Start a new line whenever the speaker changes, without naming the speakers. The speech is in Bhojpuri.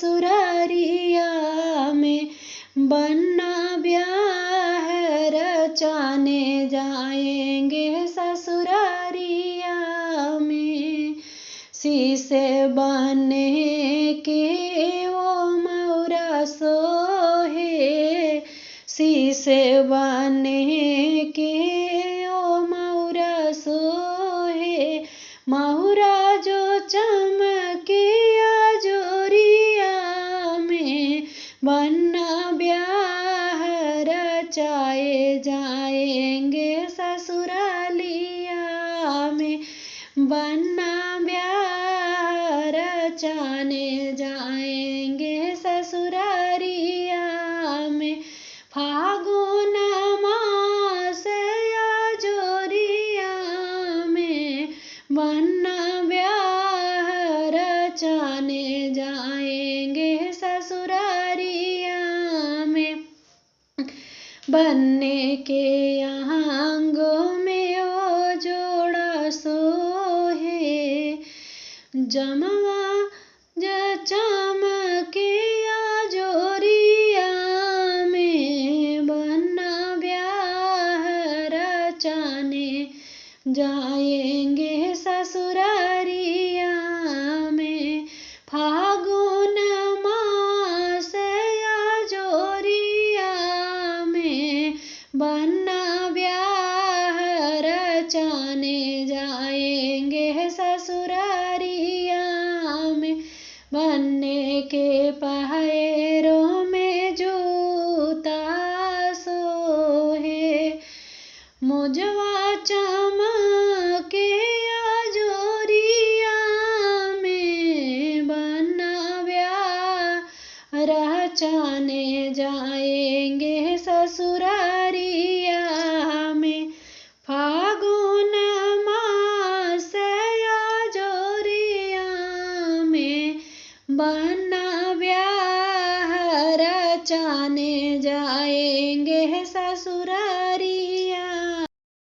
ससुरारिया में, बन्ना ब्याह रचाने जाएंगे ससुरारिया में। शीशे बने के वो मौरा सोहे, शीशे बने के ओ मौरा सोहे, मौरा जो चमके जोरिया में, बन्ना ब्याह रचाए जाएंगे ससुरालिया में, बन्ना ब्याह रचाने जाएंगे ससुरारिया में। फागुन मास या जोरिया में, बन्ना ब्याह रचाने जाएंगे ससुरारिया में। बन्ने के आंगों में वो जोड़ा सोहे, जमवा चमके जोरिया में, बन्ना ब्याह रचाने जाएंगे ससुरारिया में। फागुन मास या जोरिया में, बन्ना ब्याह रचाने जाएंगे ससुरारिया में। बन्ने के पैरों में जूता सोहे, मुजवा चमके जोरिया में, बन्ना ब्याह रचाने जाएंगे ससुरारिया में। फागुन मास या जोरिया में, बन्ना